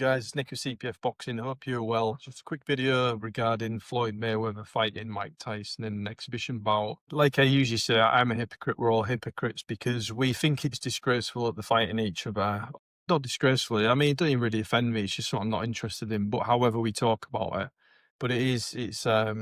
guys, it's Nick with CPF Boxing. Hope you're well. Just a quick video regarding Floyd Mayweather fighting Mike Tyson in an exhibition bout. Like I usually say, I'm a hypocrite. We're all hypocrites because we think it's disgraceful that they're fighting each other. Not disgracefully. I mean, it doesn't even really offend me. It's just something I'm not interested in. But however we talk about it, but it's it's a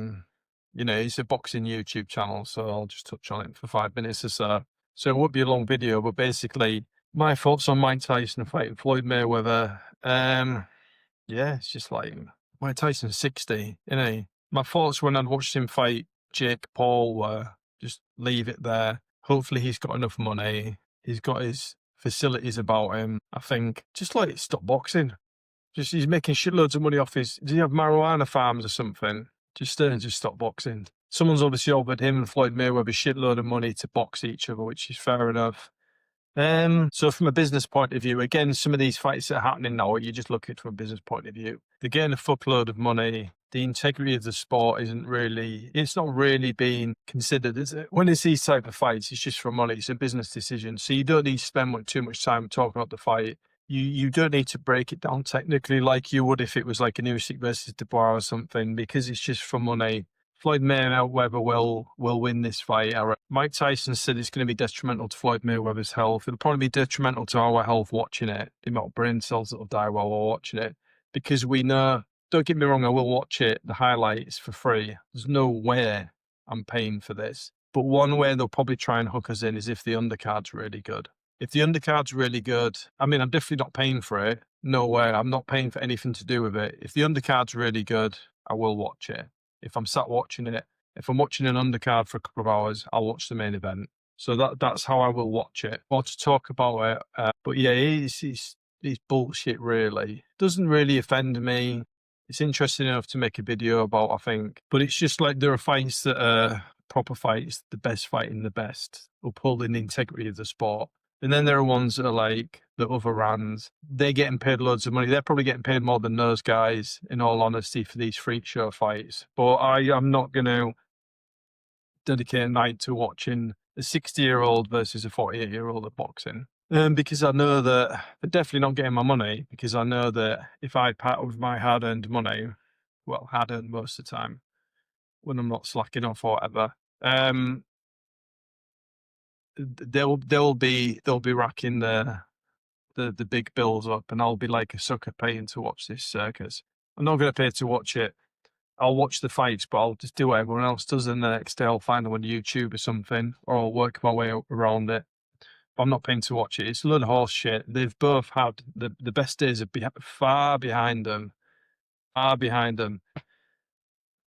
boxing YouTube channel, so I'll just touch on it for 5 minutes or so. So it won't be a long video, but basically my thoughts on Mike Tyson fighting Floyd Mayweather. Yeah, it's just like Mike Tyson's 60, isn't he? My thoughts when I'd watched him fight Jake Paul were just leave it there. Hopefully he's got enough money. He's got his facilities about him. I think just like stop boxing. Just he's making shitloads of money off his. Does he have marijuana farms or something? Just stop boxing. Someone's obviously offered him and Floyd Mayweather a shitload of money to box each other, which is fair enough. So from a business point of view, again, some of these fights that are happening now, you just look at it from a business point of view. They're getting a fuckload of money. The integrity of the sport it's not really being considered, is it? When it's these type of fights, it's just for money. It's a business decision. So you don't need to spend too much time talking about the fight. You don't need to break it down technically like you would if it was like a Usyk versus Dubois or something, because it's just for money. Floyd Mayweather will win this fight. Mike Tyson said it's going to be detrimental to Floyd Mayweather's health. It'll probably be detrimental to our health watching it, the amount of brain cells that will die while we're watching it. Because we know, don't get me wrong, I will watch it, the highlights for free. There's no way I'm paying for this. But one way they'll probably try and hook us in is if the undercard's really good. If the undercard's really good, I mean, I'm definitely not paying for it. No way, I'm not paying for anything to do with it. If the undercard's really good, I will watch it. If I'm sat watching it, if I'm watching an undercard for a couple of hours, I'll watch the main event. So that's how I will watch it, or to talk about it. But yeah, it's bullshit, really. Doesn't really offend me. It's interesting enough to make a video about, I think. But it's just like there are fights that are proper fights, the best fighting the best, upholding the integrity of the sport. And then there are ones that are like the other rands. They're getting paid loads of money. They're probably getting paid more than those guys, in all honesty, for these freak show fights. But I am not going to dedicate a night to watching a 60-year-old versus a 48-year-old at boxing. Because I know that they're definitely not getting my money, because I know that if I part with my hard-earned money, well, hard-earned most of the time, when I'm not slacking off or whatever, they'll be racking the big bills up, and I'll be like a sucker paying to watch this circus. I'm not going to pay to watch it. I'll watch the fights, but I'll just do what everyone else does, and the next day I'll find them on YouTube or something, or I'll work my way around it. But I'm not paying to watch it. It's a load of horse shit. They've both had the best days are far behind them. Far behind them.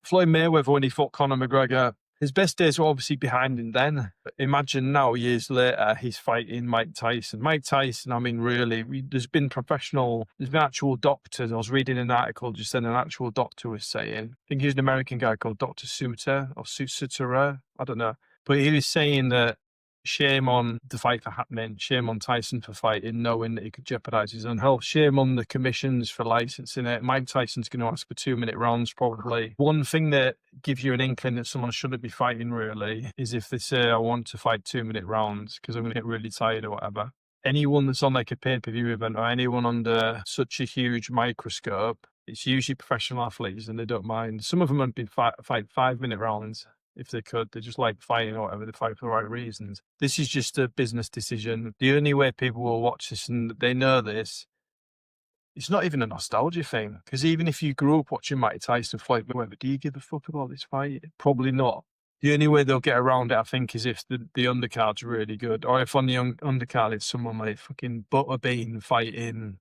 Floyd Mayweather, when he fought Conor McGregor, his best days were obviously behind him then. But imagine now, years later, he's fighting Mike Tyson. Mike Tyson, I mean, really, there's been actual doctors. I was reading an article just then, an actual doctor was saying, I think he was an American guy called Dr. Suter, or Suter, I don't know. But he was saying that shame on the fight for happening, shame on Tyson for fighting, knowing that he could jeopardize his own health, shame on the commissions for licensing it. Mike Tyson's going to ask for 2-minute rounds, probably. One thing that gives you an inkling that someone shouldn't be fighting, really, is if they say, I want to fight 2-minute rounds because I'm going to get really tired or whatever. Anyone that's on like a pay-per-view event, or anyone under such a huge microscope, it's usually professional athletes, and they don't mind. Some of them have been fight 5-minute rounds. If they could, they just like fighting or whatever, they fight for the right reasons. This is just a business decision. The only way people will watch this, and they know this, it's not even a nostalgia thing. Because even if you grew up watching Mike Tyson fight Mayweather, do you give a fuck about this fight? Probably not. The only way they'll get around it, I think, is if the undercard's really good. Or if on the undercard it's someone like fucking Butterbean fighting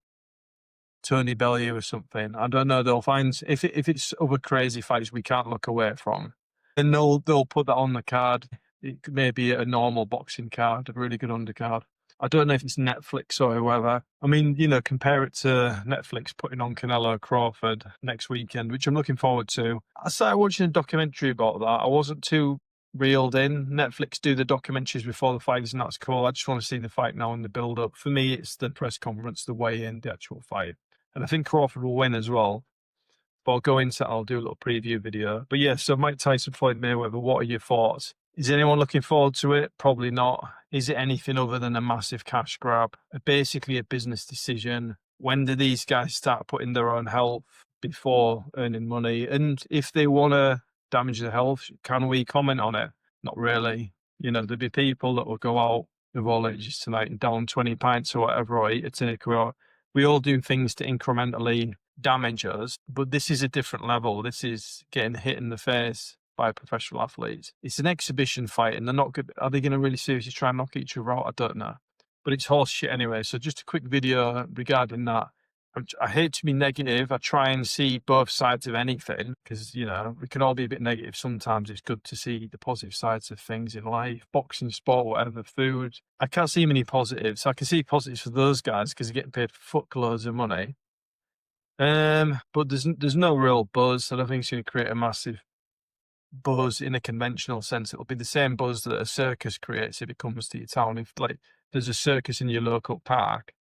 Tony Bellew or something. I don't know. They'll find, if it's other crazy fights we can't look away from, and they'll put that on the card. It may be a normal boxing card, a really good undercard. I don't know if it's Netflix or whoever. I mean, compare it to Netflix putting on Canelo Crawford next weekend, which I'm looking forward to. I started watching a documentary about that. I wasn't too reeled in. Netflix do the documentaries before the fights, and that's cool. I just want to see the fight now and the build-up. For me, it's the press conference, the weigh-in, the actual fight. And I think Crawford will win as well. But I'll go into it, I'll do a little preview video. But yeah, so Mike Tyson, Floyd Mayweather, what are your thoughts? Is anyone looking forward to it? Probably not. Is it anything other than a massive cash grab? Basically a business decision. When do these guys start putting their own health before earning money? And if they want to damage their health, can we comment on it? Not really. You know, there'll be people that will go out of all ages tonight and down 20 pints or whatever, or eat a takeaway. We all do things to incrementally damage us, but this is a different level. This is getting hit in the face by professional athletes. It's an exhibition fight, and they're not good. Are they going to really seriously try and knock each other out? I don't know, but it's horse shit anyway. So just a quick video regarding that. I hate to be negative. I try and see both sides of anything because, you know, we can all be a bit negative. Sometimes it's good to see the positive sides of things in life, boxing, sport, whatever, food. I can't see many positives. I can see positives for those guys because they're getting paid fuckloads of money. But there's no real buzz. I don't think it's going to create a massive buzz in a conventional sense. It'll be the same buzz that a circus creates if it comes to your town. If like there's a circus in your local park,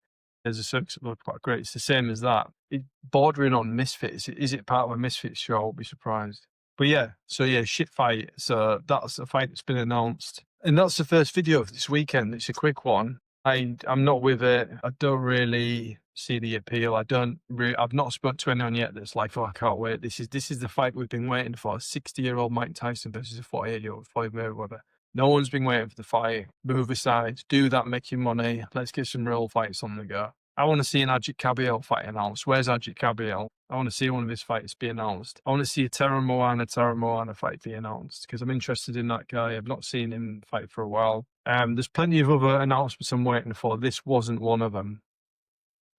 there's a circus that looks quite great. It's the same as that. It bordering on Misfits. Is it part of a Misfits show? I'll be surprised. But yeah, so yeah, shit fight. So that's a fight that's been announced. And that's the first video of this weekend. It's a quick one. I'm not with it. I don't really see the appeal. I've not spoken to anyone yet that's like, oh, I can't wait. This is the fight we've been waiting for. 60-year-old Mike Tyson versus a 48-year-old Floyd Mayweather. No one's been waiting for the fight. Move aside, do that, make your money. Let's get some real fights on the go. I want to see an Ajit Kabiel fight announced. Where's Ajit Kabiel? I want to see one of his fights be announced. I want to see a Tara Moana fight be announced because I'm interested in that guy. I've not seen him fight for a while. There's plenty of other announcements I'm waiting for. This wasn't one of them.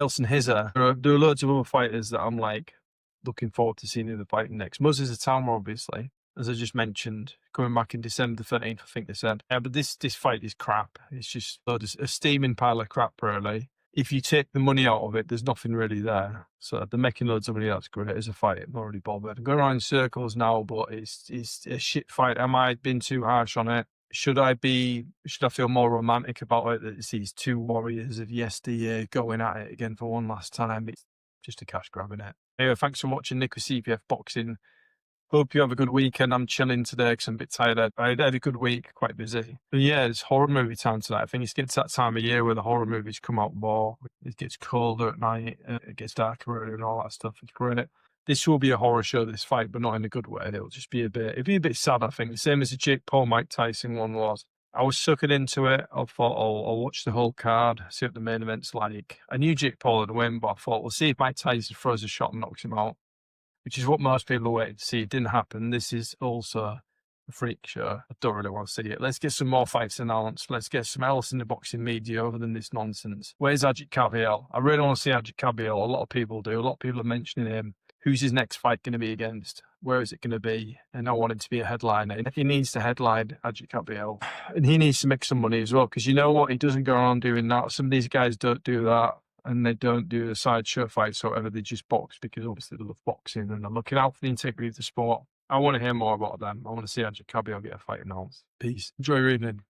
Nelson Hizzer. There are loads of other fighters that I'm like looking forward to seeing who they're fighting next. Muzz is a Town, obviously, as I just mentioned, coming back in December the 13th, I think they said. But this fight is crap. It's just a steaming pile of crap, really. If you take the money out of it, there's nothing really there. So they're making loads of money. That's great. As a fight, I'm not really bothered. I'm going around in circles now, but it's a shit fight. Am I being too harsh on it? Should I feel more romantic about it? That it's these two warriors of yesteryear going at it again for one last time. It's just a cash grab, innit? Anyway, thanks for watching Nick with CPF Boxing. Hope you have a good weekend. I'm chilling today because I'm a bit tired. I had a good week, quite busy. But yeah, it's horror movie time tonight. I think it's getting to that time of year where the horror movies come out more. It gets colder at night. It gets darker earlier and all that stuff. It's great. This will be a horror show, this fight, but not in a good way. It'll be a bit sad, I think. The same as the Jake Paul, Mike Tyson one was. I was sucking into it. I thought, I'll watch the whole card, see what the main event's like. I knew Jake Paul would win, but I thought, we'll see if Mike Tyson throws a shot and knocks him out, which is what most people are waiting to see. It didn't happen. This is also a freak show. I don't really want to see it. Let's get some more fights announced. Let's get some else in the boxing media other than this nonsense. Where's Ajit Kabiel? I really want to see Ajit Kabiel. A lot of people do. A lot of people are mentioning him. Who's his next fight going to be against? Where is it going to be? And I want it to be a headliner. He needs to headline Ajit Kabiel. And he needs to make some money as well, because you know what? He doesn't go around doing that. Some of these guys don't do that. And they don't do the sideshow fights or whatever. They just box because obviously they love boxing and they're looking out for the integrity of the sport. I want to hear more about them. I want to see Ajit Kabiel get a fight announced. Peace. Enjoy your evening.